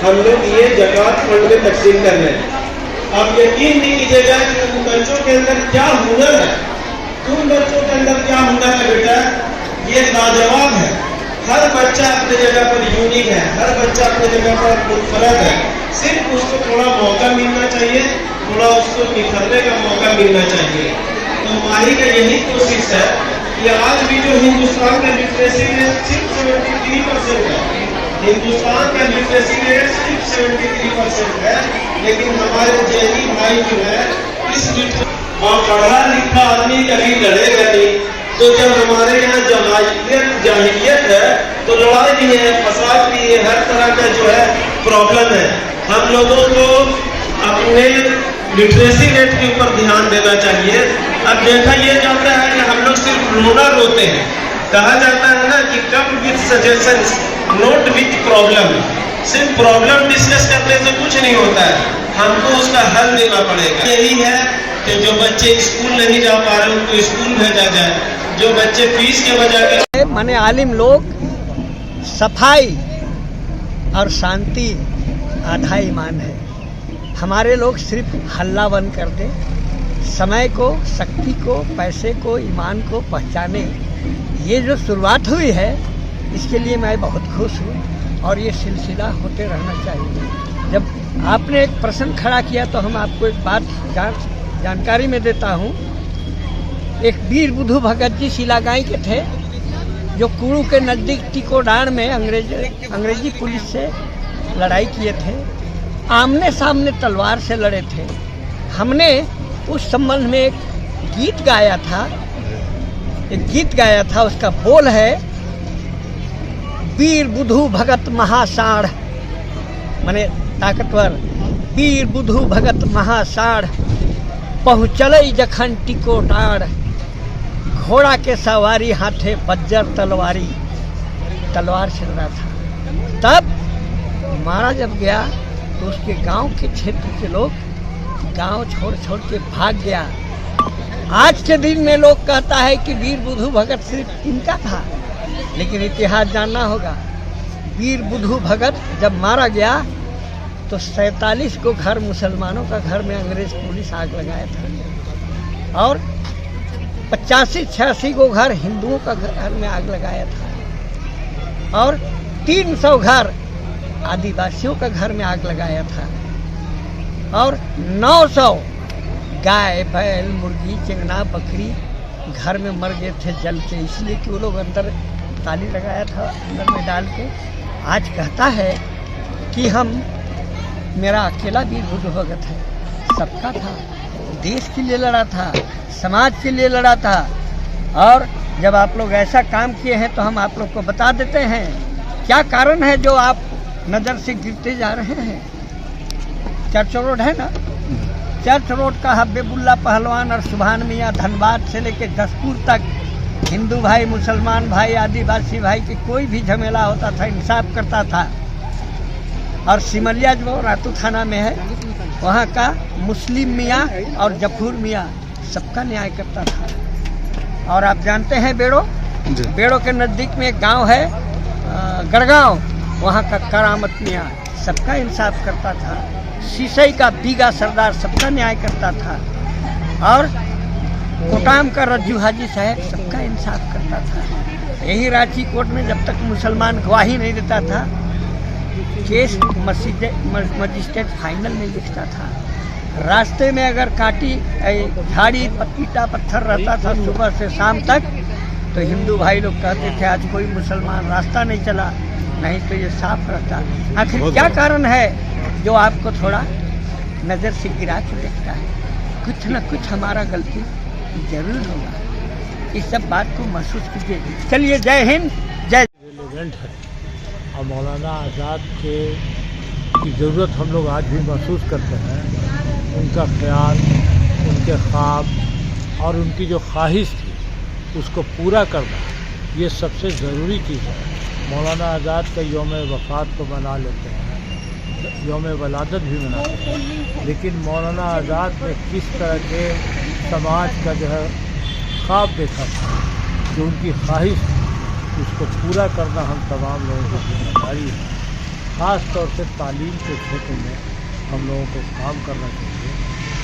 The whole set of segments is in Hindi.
हम लोग ये ज़कात फंड में तकसीम कर रहे हैं। अब यकीन नहीं कीजिएगा कि उन बच्चों के अंदर क्या हुनर है, उन बच्चों के अंदर क्या हुनर है बेटा, ये लाजवाब है। हर बच्चा अपने जगह पर यूनिक है, हर बच्चा अपने जगह पर मुनफरद है। सिर्फ उसको थोड़ा मौका मिलना चाहिए, थोड़ा उसको निखरने का मौका मिलना चाहिए। तो हमारी का यही कोशिश है कि आज भी जो हिंदुस्तान का लिटरेसी रेट सिर्फ 73% है, हिंदुस्तान का लिटरेसी रेट सिर्फ 73% है, लेकिन हमारे जैनी भाई जो है इस और पढ़ा लिखा आदमी कभी लड़ेगा नहीं। तो जब हमारे यहाँ जाहिलियत है तो लड़ाई भी है, फसाद भी है, हर तरह का जो है प्रॉब्लम है। हम लोगों को अपने लिटरेसी रेट के ऊपर ध्यान देना चाहिए। अब देखा ये जाता है कि हम लोग सिर्फ रोना रोते हैं। कहा जाता है ना कि come with suggestions note with problem. सिर्फ प्रॉब्लम डिस्कस करने से कुछ नहीं होता है, हमको उसका हल देना पड़ेगा। यही है कि जो बच्चे स्कूल नहीं जा पा रहे उनको स्कूल भेजा जाए, जो बच्चे फीस के वजह माने आलिम लोग सफाई और शांति आधा ईमान है। हमारे लोग सिर्फ हल्ला बंद कर दे, समय को, शक्ति को, पैसे को, ईमान को पहचाने। ये जो शुरुआत हुई है इसके लिए मैं बहुत खुश हूँ और ये सिलसिला होते रहना चाहिए। जब आपने एक प्रश्न खड़ा किया तो हम आपको एक बात जानकारी में देता हूँ। एक वीर बुधु भगत जी सिलागाई के थे जो कुड़ू के नज़दीक टिकोडान में अंग्रेजी पुलिस से लड़ाई किए थे, आमने सामने तलवार से लड़े थे। हमने उस संबंध में एक गीत गाया था, उसका बोल है वीर बुधु भगत महासाढ़, माने ताकतवर। वीर बुधु भगत महासाढ़ पहुँचल जखन टिकोटाड़, घोड़ा के सवारी हाथे बज्जर तलवारी। तलवार चल रहा था, तब मारा जब गया तो उसके गांव के क्षेत्र के लोग गांव छोड़ छोड़ के भाग गया। आज के दिन में लोग कहता है कि वीर बुधु भगत सिर्फ इनका था, लेकिन इतिहास जानना होगा। वीर बुधु भगत जब मारा गया तो 47 को घर मुसलमानों का घर में अंग्रेज पुलिस आग लगाया था और 85-86 को घर हिंदुओं का घर में आग लगाया था और 300 घर आदिवासियों का घर में आग लगाया था और 900 गाय, बैल, मुर्गी, चिंगना, बकरी घर में मर गए थे जल के, इसलिए कि वो लोग अंदर ताली लगाया था अंदर में डाल के। आज कहता है कि मेरा अकेला वीर बुधु भगत है, सबका था, देश के लिए लड़ा था, समाज के लिए लड़ा था। और जब आप लोग ऐसा काम किए हैं तो हम आप लोग को बता देते हैं क्या कारण है जो आप नज़र से गिरते जा रहे हैं। चर्च रोड है ना, चर्च रोड का हब्बेबुल्ला पहलवान और सुभान मियाँ धनबाद से लेके जसपुर तक हिंदू भाई, मुसलमान भाई, आदिवासी भाई के कोई भी झमेला होता था इंसाफ करता था। और सिमलिया जो रातू थाना में है वहाँ का मुस्लिम मियाँ और जफूर मियाँ सबका न्याय करता था। और आप जानते हैं बेड़ो के नज़दीक में एक गांव है गढ़गांव, वहाँ का करामत मियाँ सबका इंसाफ करता था। सीसई का बीगा सरदार सबका न्याय करता था और कोटाम का रज्जू हाजी साहब सबका इंसाफ करता था। यही रांची कोर्ट में जब तक मुसलमान गवाही नहीं देता था केस मजिस्ट्रेट फाइनल नहीं लिखता था। रास्ते में अगर काटी झाड़ी ईटा पत्थर रहता था सुबह से शाम तक तो हिंदू भाई लोग कहते थे आज कोई मुसलमान रास्ता नहीं चला, नहीं तो ये साफ रहता। आखिर क्या कारण है जो आपको थोड़ा नज़र से गिरा के देखता है? कुछ न कुछ हमारा गलती जरूर होगा, इस सब बात को महसूस कीजिए। चलिए, जय हिंद, जय। और मौलाना आज़ाद की ज़रूरत हम लोग आज भी महसूस करते हैं। उनका ख्याल, उनके ख्वाब और उनकी जो ख्वाहिश थी उसको पूरा करना ये सबसे ज़रूरी चीज़ है। मौलाना आज़ाद का यौम वफ़ात तो मना लेते हैं, यौम वलादत भी मनाते हैं, लेकिन मौलाना आज़ाद ने किस तरह के समाज का जो है ख्वाब देखा था, जो उनकी ख्वाहिश थी उसको पूरा करना हम तमाम लोगों की जिम्मेदारी है। ख़ास तौर से तालीम के क्षेत्र में हम लोगों को काम करना चाहिए।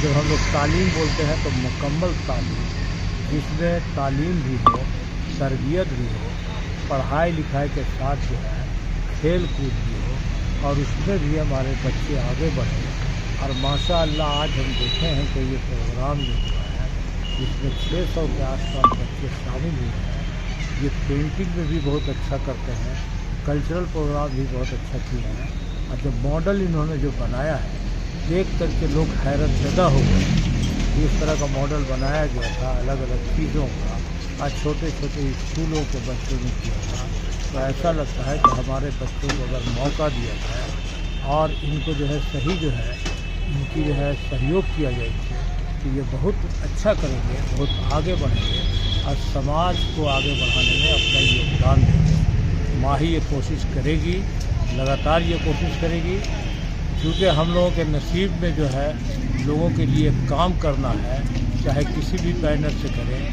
जब हम लोग तालीम बोलते हैं तो मुकम्मल तालीम, जिसमें तालीम भी हो, तरबियत भी हो, पढ़ाई लिखाई के साथ जो है खेल कूद भी हो, और उसमें भी हमारे बच्चे आगे बढ़ें। और माशाअल्लाह आज हम देखे हैं कि ये प्रोग्राम जो हुआ है जिसमें 600 के आसपास बच्चे शामिल हुए हैं। ये पेंटिंग में भी बहुत अच्छा करते हैं, कल्चरल प्रोग्राम भी बहुत अच्छा किया है। और जो मॉडल इन्होंने जो बनाया है देख करके लोग हैरत ज़दा हो गए। इस तरह का मॉडल बनाया गया था अलग अलग चीज़ों का, आज छोटे छोटे स्कूलों के बच्चों ने किया था। तो ऐसा लगता है कि हमारे बच्चों को अगर मौका दिया जाए और इनको जो है सही जो है इनकी जो है सहयोग किया जाए तो ये बहुत अच्छा करेंगे, बहुत आगे बढ़ेंगे और समाज को आगे बढ़ाने में अपना योगदान देंगे। माही ये कोशिश करेगी, लगातार ये कोशिश करेगी, क्योंकि हम लोगों के नसीब में जो है लोगों के लिए काम करना है, चाहे किसी भी बैनर से करें,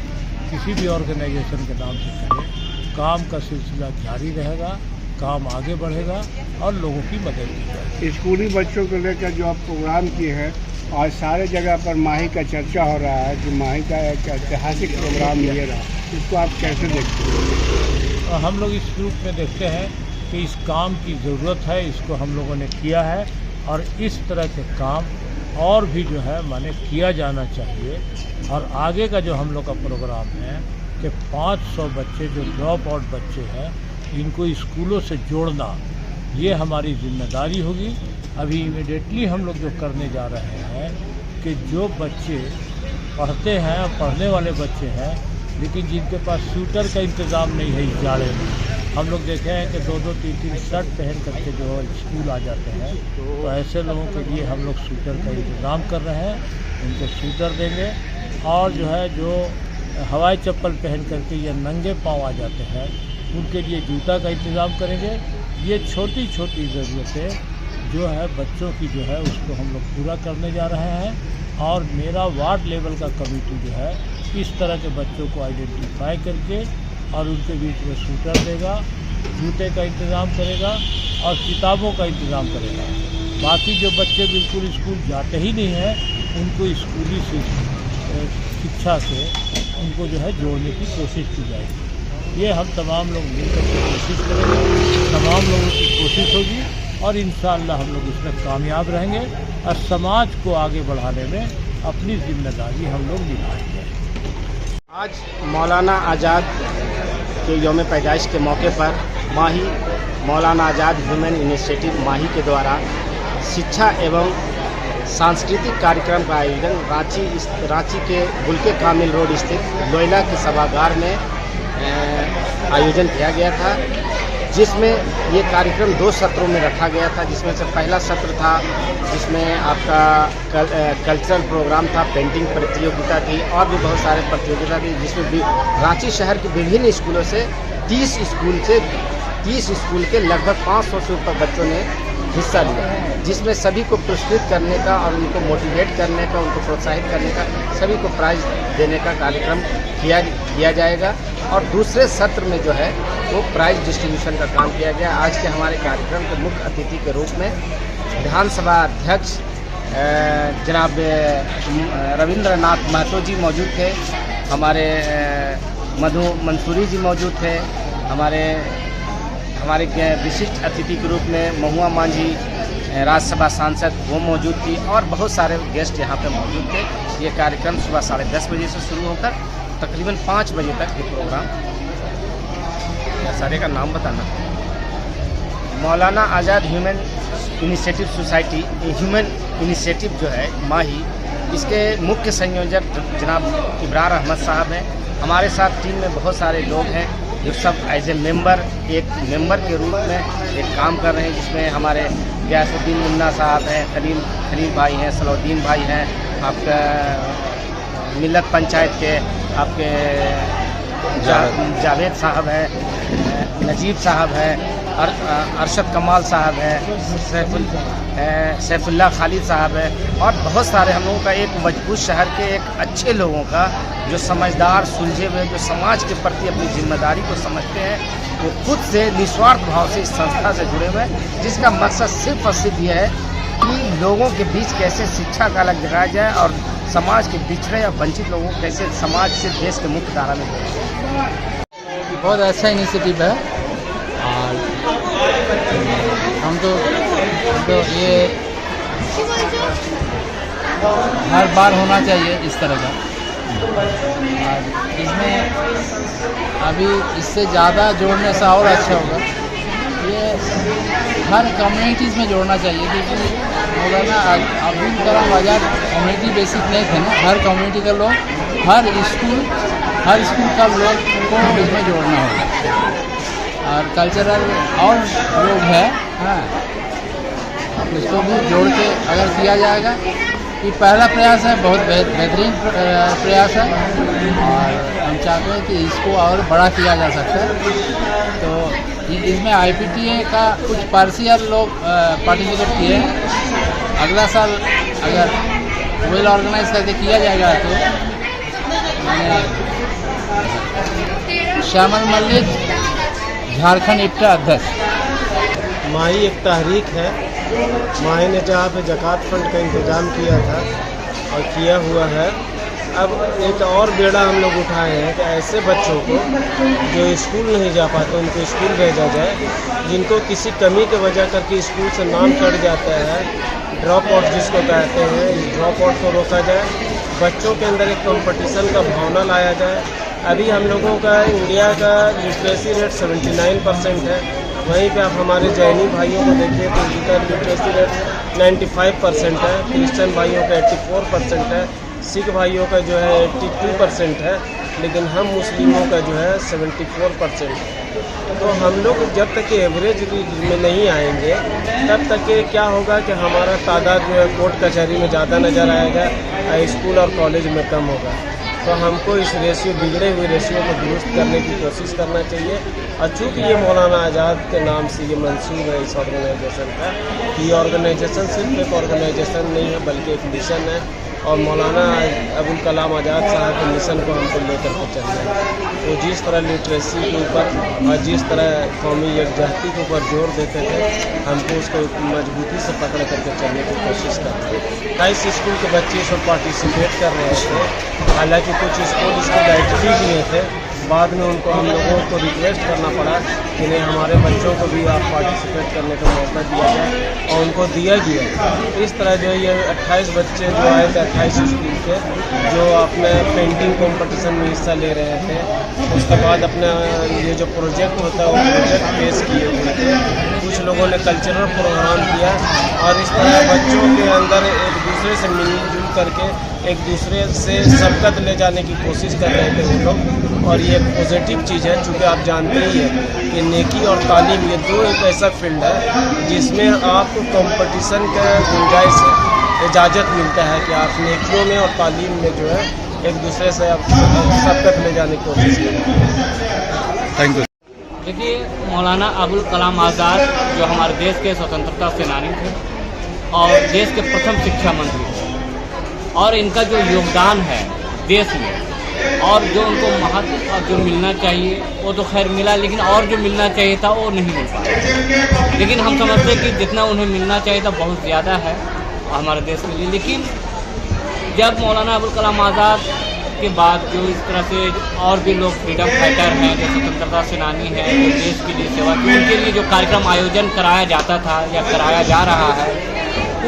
किसी भी ऑर्गेनाइजेशन के नाम से करें, काम का सिलसिला जारी रहेगा, काम आगे बढ़ेगा और लोगों की मदद की जाएगी। स्कूली बच्चों को लेकर जो आप प्रोग्राम किए हैं और सारे जगह पर माही का चर्चा हो रहा है कि माही का एक ऐतिहासिक प्रोग्राम ये रहा, इसको आप कैसे देखते हैं? हम लोग इस रूप में देखते हैं कि इस काम की ज़रूरत है, इसको हम लोगों ने किया है और इस तरह के काम और भी जो है माने किया जाना चाहिए। और आगे का जो हम लोग का प्रोग्राम है कि 500 बच्चे जो ड्रॉप आउट बच्चे हैं इनको स्कूलों से जोड़ना, ये हमारी जिम्मेदारी होगी। अभी इमीडिएटली हम लोग जो करने जा रहे हैं कि जो बच्चे पढ़ते हैं, पढ़ने वाले बच्चे हैं लेकिन जिनके पास स्वेटर का इंतज़ाम नहीं है इस जाड़े में, हम लोग देखे हैं कि 2-2, 3-3 शर्ट पहन करके जो स्कूल आ जाते हैं, तो ऐसे लोगों के लिए हम लोग स्वेटर का इंतज़ाम कर रहे हैं, उनको स्वेटर देंगे। और जो है जो हवाई चप्पल पहन करके या नंगे पाँव आ जाते हैं उनके लिए जूता का इंतज़ाम करेंगे। ये छोटी छोटी ज़रूरतें जो है बच्चों की जो है उसको हम लोग पूरा करने जा रहे हैं। और मेरा वार्ड लेवल का कमेटी जो है इस तरह के बच्चों को आइडेंटिफाई करके और उनके बीच में स्वेटर देगा, जूते का इंतज़ाम करेगा और किताबों का इंतज़ाम करेगा। बाकी जो बच्चे बिल्कुल स्कूल जाते ही नहीं हैं उनको स्कूली शिक्षा से उनको जो है जोड़ने की कोशिश की जाएगी। ये हम तमाम लोग मिलकर के कोशिश करेंगे, तमाम लोगों की कोशिश होगी और इंशाअल्लाह हम लोग इसमें कामयाब रहेंगे और समाज को आगे बढ़ाने में अपनी जिम्मेदारी हम लोग निभाएंगे। आज मौलाना आज़ाद के यौम पैदाइश के मौके पर माही मौलाना आज़ाद ह्यूमन इनिशिएटिव माही के द्वारा शिक्षा एवं सांस्कृतिक कार्यक्रम का आयोजन रांची के बुल्के कामिल रोड स्थित लोयला के सभागार में आयोजन किया गया था, जिसमें ये कार्यक्रम 2 सत्रों में रखा गया था। जिसमें से पहला सत्र था जिसमें आपका कल्चरल प्रोग्राम था, पेंटिंग प्रतियोगिता थी और भी बहुत सारे प्रतियोगिता थी, जिसमें रांची शहर के विभिन्न स्कूलों से 30 स्कूल के लगभग 500 से ऊपर बच्चों ने हिस्सा लिया, जिसमें सभी को पुरस्कृत करने का और उनको मोटिवेट करने का, उनको प्रोत्साहित करने का, सभी को प्राइज़ देने का कार्यक्रम किया जाएगा। और दूसरे सत्र में जो है वो प्राइज़ डिस्ट्रीब्यूशन का काम किया गया। आज के हमारे कार्यक्रम के मुख्य अतिथि के रूप में विधानसभा अध्यक्ष जनाब रविंद्रनाथ महतो जी मौजूद थे, हमारे मधु मंसूरी जी मौजूद थे, हमारे विशिष्ट अतिथि के रूप में महुआ मांझी राज्यसभा सांसद वो मौजूद थी और बहुत सारे गेस्ट यहाँ पे मौजूद थे। ये कार्यक्रम सुबह 10:30 बजे से शुरू होकर तकरीबन 5 बजे तक ये प्रोग्राम, सारे का नाम बताना, Maulana Azad human initiative society, human initiative जो है माही, इसके मुख्य संयोजक जनाब इब्रार अहमद साहब हैं। हमारे साथ टीम में बहुत सारे लोग हैं जो सब एज ए मेंबर, एक मेंबर के रूप में एक काम कर रहे हैं, जिसमें हमारे गयासुद्दीन मुन्ना साहब हैं, खलील भाई हैं, सलाउद्दीन भाई हैं, आपका मिल्लत पंचायत के आपके जावेद साहब हैं, नजीब साहब हैं, अरशद कमाल साहब है, सैफुल्लाह खालिद साहब है, और बहुत सारे हम लोगों का एक मजबूत शहर के एक अच्छे लोगों का जो समझदार, सुलझे हुए, जो समाज के प्रति अपनी जिम्मेदारी को समझते हैं, वो खुद से निस्वार्थ भाव से इस संस्था से जुड़े हुए हैं, जिसका मकसद सिर्फ और सिर्फ ये है कि लोगों के बीच कैसे शिक्षा का अलग जगाया जाए और समाज के पिछड़े या वंचित लोगों को कैसे समाज से देश के मुख्य धारा में जोड़ा। बहुत अच्छा इनिशिएटिव है और हम तो ये हर बार होना चाहिए इस तरह का। और इसमें अभी इससे ज़्यादा जोड़ने से और अच्छा होगा। ये हर कम्युनिटीज़ में जोड़ना चाहिए, क्योंकि मौलाना अब्दुल कलाम आज़ाद कम्युनिटी बेसिक नहीं थे ना, हर कम्युनिटी का लोग, हर स्कूल का लोग को इसमें जोड़ना होगा। और कल्चरल और लोग हैं, हाँ, इसको भी जोड़ के अगर किया जाएगा, ये पहला प्रयास है, बहुत बेहतरीन प्रयास है और हम चाहते हैं कि इसको और बड़ा किया जा सकता है। तो इसमें IPTA का कुछ पार्शियल लोग पार्टिसिपेट किए हैं। अगला साल अगर वेल ऑर्गेनाइज करके किया जाएगा तो मैंने श्यामल मल्लिक, झारखंड इप्टा अध्यक्ष। माही एक तहरीक है। माही ने जहाँ पे ज़कात फंड का इंतज़ाम किया था और किया हुआ है, अब एक और बेड़ा हम लोग उठाए हैं कि ऐसे बच्चों को जो स्कूल नहीं जा पाते उनको स्कूल भेजा जाए, जिनको किसी कमी की वजह करके स्कूल से नाम कट जाता है, ड्रॉप आउट जिसको कहते हैं, इस ड्रॉप आउट को रोका जाए, बच्चों के अंदर एक कंपटीशन का भावना लाया जाए। अभी हम लोगों का इंडिया का लिटरेसी रेट 79% है, वहीं पे आप हमारे जैनी भाइयों को देखिए तो उनका लिटरेसी रेट 95% है, क्रिश्चियन भाइयों का 84% है, सिख भाइयों का जो है 82% है, लेकिन हम मुस्लिमों का जो है 74% है। तो हम लोग जब तक एवरेज में नहीं आएंगे तब तक के क्या होगा कि हमारा तादाद जो है कोर्ट कचहरी में ज़्यादा नज़र आएगा, स्कूल और कॉलेज में कम होगा। तो हमको इस रेशियो, बिगड़े हुए रेशियो को दुरुस्त करने की कोशिश करना चाहिए। और चूँकि ये मौलाना आज़ाद के नाम से ये मंसूब है इस ऑर्गेनाइजेशन का, ये ऑर्गेनाइजेशन सिर्फ एक ऑर्गेनाइजेशन नहीं है बल्कि एक मिशन है, और मौलाना अबुल कलाम आज़ाद साहब के मिशन को हमको लेकर के चलना है। तो जिस तरह लिटरेसी के ऊपर और जिस तरह कौमी यकजहती के ऊपर जोर देते थे, हमको उसको मजबूती से पकड़ करके चलने की कोशिश करते हैं। 22 स्कूल के बच्चे इसमें पार्टिसिपेट कर रहे थे, हालांकि कुछ स्कूल इसको डायरेक्टली दिए थे, बाद में उनको हम लोगों को रिक्वेस्ट करना पड़ा कि नहीं, हमारे बच्चों को भी आप पार्टिसिपेट करने का मौका दिया जाए, और उनको दिया गया। इस तरह जो ये 28 बच्चे जो आए थे 28 स्कूल के, जो अपने पेंटिंग कंपटीशन में हिस्सा ले रहे थे, उसके बाद अपना ये जो प्रोजेक्ट होता है वो प्रोजेक्ट पेश किए हुए थे, कुछ लोगों ने कल्चरल प्रोग्राम किया, और इस तरह बच्चों के अंदर एक दूसरे से मिलजुल करके एक दूसरे से सबकत ले जाने की कोशिश कर रहे थे वो लोग। और ये एक पॉजिटिव चीज़ है, चूँकि आप जानते ही हैं कि नेकी और तालीम ये दो एक ऐसा फील्ड है जिसमें आपको कंपटीशन का गुंजाइश है, इजाज़त मिलता है कि आप नेकियों में और तालीम में जो है एक दूसरे से आप सबकत ले जाने की कोशिश करें। Thank you. देखिए, मौलाना अबुल कलाम आज़ाद जो हमारे देश के स्वतंत्रता सेनानी थे और देश के प्रथम शिक्षा मंत्री थे, और इनका जो योगदान है देश में और जो उनको महत्व और जो मिलना चाहिए वो तो खैर मिला, लेकिन और जो मिलना चाहिए था वो नहीं मिल पाया। लेकिन हम समझते कि जितना उन्हें मिलना चाहिए था बहुत ज़्यादा है हमारे देश के लिए। लेकिन जब मौलाना अबुल कलाम आज़ाद के बाद जो इस तरह से और भी लोग फ्रीडम फाइटर हैं, जो स्वतंत्रता सेनानी हैं, जो देश के लिए सेवा की, उनके लिए जो कार्यक्रम आयोजन कराया जाता था या कराया जा रहा है,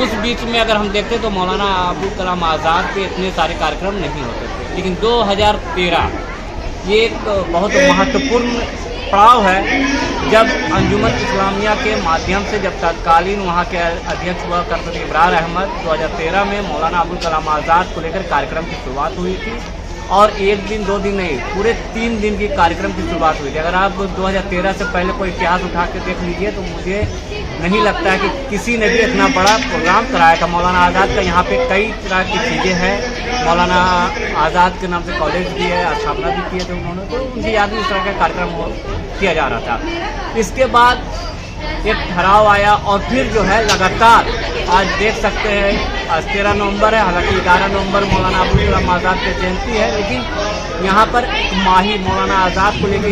उस बीच में अगर हम देखते तो मौलाना अबुल कलाम आज़ाद पे इतने सारे कार्यक्रम नहीं होते थे। लेकिन 2013 ये एक बहुत महत्वपूर्ण पड़ाव है, जब अंजुमन इस्लामिया के माध्यम से जब तत्कालीन वहाँ के अध्यक्ष हुआ करते थे इब्रार अहमद, 2013 में मौलाना अबुल कलाम आज़ाद को लेकर कार्यक्रम की शुरुआत हुई थी। और एक दिन 2 दिन नहीं, पूरे 3 दिन की कार्यक्रम की शुरुआत हुई थी। अगर आप 2013 से पहले कोई इतिहास उठा के देख लीजिए तो मुझे नहीं लगता है कि किसी ने भी इतना बड़ा प्रोग्राम कराया था। मौलाना आज़ाद का यहाँ पे कई तरह की चीज़ें हैं, मौलाना आज़ाद के नाम से कॉलेज भी है, स्थापना भी किए थे उन्होंने, तो उनकी याद में इस तरह का कार्यक्रम किया जा रहा था। इसके बाद एक ठहराव आया और फिर जो है लगातार आज देख सकते हैं आज 13 नवंबर है, हालांकि 11 नवंबर मौलाना अबुल कलाम आज़ाद की जयंती है, लेकिन यहाँ पर माही मौलाना आज़ाद को लेकर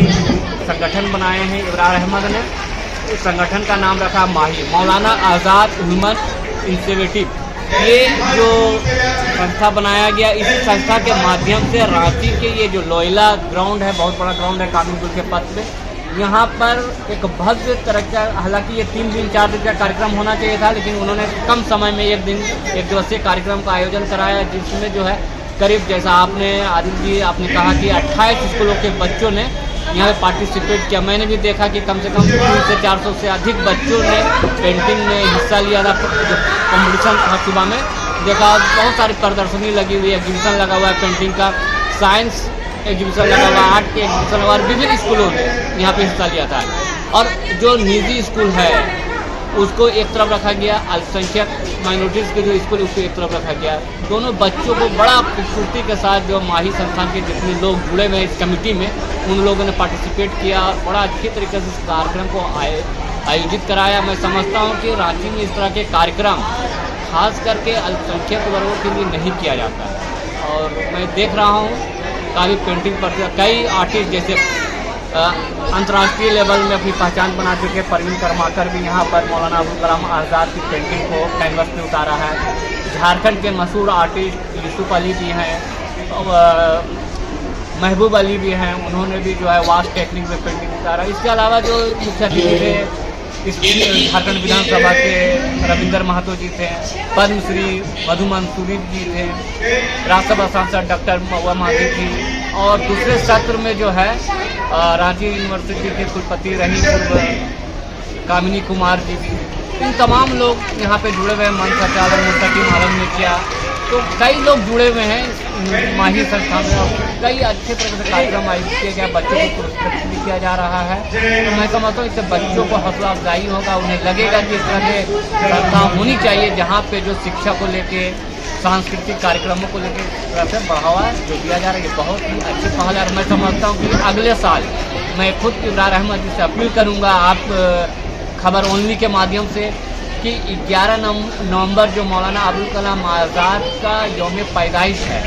संगठन बनाए हैं इब्रार अहमद ने। इस संगठन का नाम रखा माही मौलाना आज़ाद ह्यूमन इनिशिएटिव। ये जो संस्था बनाया गया, इस संस्था के माध्यम से रांची के ये जो लोयला ग्राउंड है, बहुत बड़ा ग्राउंड है कानूनपुर के पथ पे, यहाँ पर एक भव्य तरह का, हालांकि ये 3 दिन 4 दिन का कार्यक्रम होना चाहिए था, लेकिन उन्होंने कम समय में एक दिवसीय कार्यक्रम का आयोजन कराया, जिसमें जो है करीब, जैसा आपने आदिल जी आपने कहा कि 28 स्कूलों के बच्चों ने यहाँ पे पार्टिसिपेट किया। मैंने भी देखा कि कम से कम 300 से 400 से अधिक बच्चों ने पेंटिंग में हिस्सा लिया था। जो कॉम्पिटिशन था सुबह में देखा, बहुत सारी प्रदर्शनी लगी हुई है, एग्जीबिशन लगा हुआ है पेंटिंग का, साइंस एग्जीबिशन लगा हुआ, आर्ट के एग्जीबिशन और विभिन्न स्कूलों ने यहाँ पे हिस्सा लिया था। और जो निजी स्कूल है उसको एक तरफ रखा गया, अल्पसंख्यक माइनॉरिटीज़ के जो स्कूल उसको एक तरफ रखा गया। दोनों बच्चों को बड़ा खूबसूरती के साथ जो माही संस्थान के जितने लोग जुड़े हुए हैं इस कमेटी में, उन लोगों ने पार्टिसिपेट किया और बड़ा अच्छी तरीके से इस कार्यक्रम को आयोजित कराया। मैं समझता हूँ कि रांची में इस तरह के कार्यक्रम खास करके अल्पसंख्यक वर्गों के लिए नहीं किया जाता है। और मैं देख रहा हूँ काफ़ी पेंटिंग पर कई आर्टिस्ट जैसे अंतर्राष्ट्रीय लेवल में अपनी पहचान बना चुके परवीन कर्माकर भी यहाँ पर मौलाना अबुल कलाम आज़ाद की पेंटिंग को कैनवस पे उतारा है। झारखंड के मशहूर आर्टिस्ट यूसुफ अली भी हैं, महबूब अली भी हैं, उन्होंने भी जो है वास्ट टेक्निक में पेंटिंग उतारा। इसके अलावा जो मुख्य अतिथि थे इस झारखंड विधानसभा के रविंदर महतो जी थे, पद्मश्री मधु मंसूरी जी थे, राज्यसभा सांसद डॉक्टर महुआ महादी जी, और दूसरे सत्र में जो है रांची यूनिवर्सिटी के कुलपति रही कामिनी कुमार जी भी। इन तमाम लोग यहाँ पे जुड़े हुए हैं। मंच संचालन मुस्तकीम आलम ने किया, तो कई लोग जुड़े हुए हैं माही संस्था में और कई अच्छे तरह से कार्यक्रम आयोजित किया गया। बच्चों को पुरस्कृत भी किया जा रहा है। तो मैं समझता हूँ इससे बच्चों को हौसला अफजाई होगा, उन्हें लगेगा कि इस तरह के संस्था होनी चाहिए जहाँ पे जो शिक्षा को लेके, सांस्कृतिक कार्यक्रमों को लेकर से बढ़ावा जो दिया जा रहा है, ये बहुत ही अच्छी पहल है। और मैं समझता हूँ कि अगले साल मैं खुद इब्रार अहमद जी से अपील करूँगा, आप खबर ओनली के माध्यम से, कि 11 नवंबर जो मौलाना अबुल कलाम आज़ाद का यौम पैदाइश है,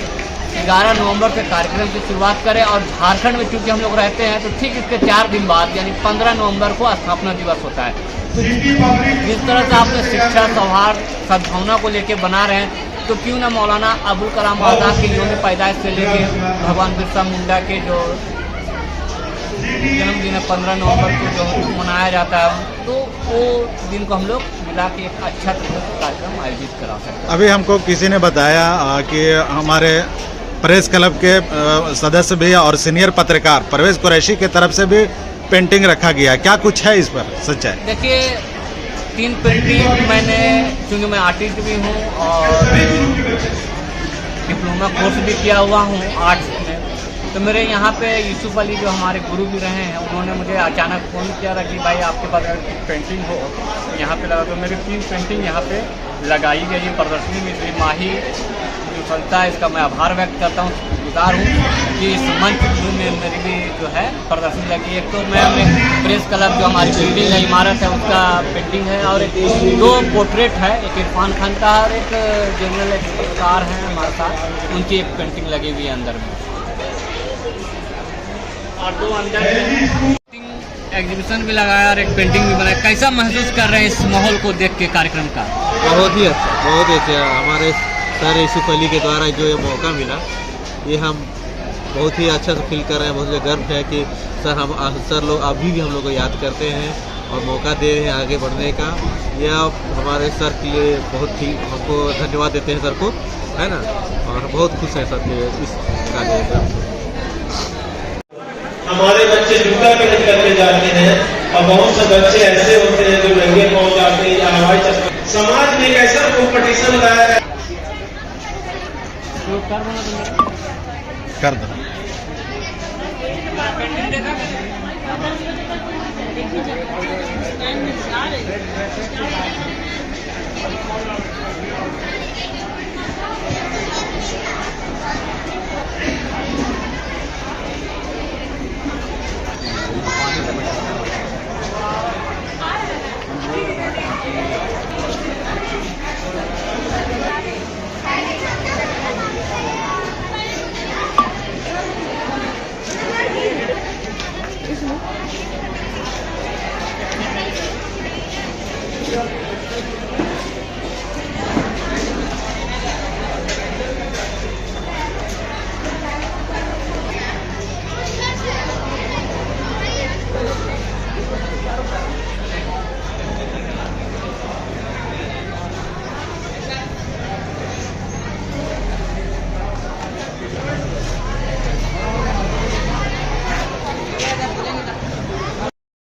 11 नवंबर से कार्यक्रम की शुरुआत करें। और झारखंड में चूँकि हम लोग रहते हैं तो ठीक इसके 4 दिन बाद यानी 15 नवंबर को स्थापना दिवस होता है। तो जिस तरह से आपने शिक्षा, सौहार्द, सद्भावना को लेके बना रहे हैं, तो क्यों ना मौलाना अबुल कलाम आज़ाद के यौम पैदाइश से लेके भगवान बिरसा मुंडा के जो जन्मदिन है 15 नवंबर को जो मनाया जाता है, तो वो दिन को हम लोग मिला के एक अच्छा कार्यक्रम आयोजित करा सकते हैं। अभी हमको किसी ने बताया कि हमारे प्रेस क्लब के सदस्य भी और सीनियर पत्रकार परवेज कुरैशी की तरफ से भी पेंटिंग रखा गया, क्या कुछ है इस पर सच्चाई? देखिए 3 पेंटिंग मैंने, क्योंकि मैं आर्टिस्ट भी हूँ और डिप्लोमा कोर्स भी किया हुआ हूँ आर्ट्स में, तो मेरे यहाँ पे यूसुफ अली जो हमारे गुरु भी रहे हैं, उन्होंने मुझे अचानक फ़ोन किया था कि भाई आपके पास अगर पेंटिंग हो यहाँ पे लगा, तो मेरी 3 पेंटिंग यहाँ पे लगाई गई है प्रदर्शनी में। इसलिए माही जो संस्था है इसका मैं आभार व्यक्त करता हूँ, शुक्रगुजार हूँ कि इस मंच में मेरी भी जो है प्रदर्शनी लगी। एक तो मैं प्रेस क्लब जो हमारी बिल्डिंग है, इमारत है, उसका पेंटिंग है, और 2 पोर्ट्रेट है, एक इरफान खान का और एक जनरल पत्रकार हैं हमारे साथ, उनकी एक पेंटिंग लगी हुई है अंदर में। और 2 अंदर एग्जीबिशन भी लगाया और एक पेंटिंग भी बनाया। कैसा महसूस कर रहे हैं इस माहौल को देख के कार्यक्रम का? बहुत ही अच्छा, बहुत ही अच्छा। हमारे सर यूसुफ अली के द्वारा जो ये मौका मिला, ये हम बहुत ही अच्छा से फील कर रहे हैं। बहुत गर्व है कि सर लोग अभी भी हम लोग को याद करते हैं और मौका दे रहे हैं आगे बढ़ने का। यह हमारे सर के लिए बहुत ही हमको धन्यवाद देते हैं सर को, है ना, और बहुत खुश हैं सर के इस कार्य। हमारे बच्चे जूता पहन करके जाते हैं और बहुत से बच्चे ऐसे होते हैं जो नंगे पांव जाते हैं या हवाई चप्पल। समाज में एक ऐसा कॉम्पिटिशन लाया है, कर दो। Thank you.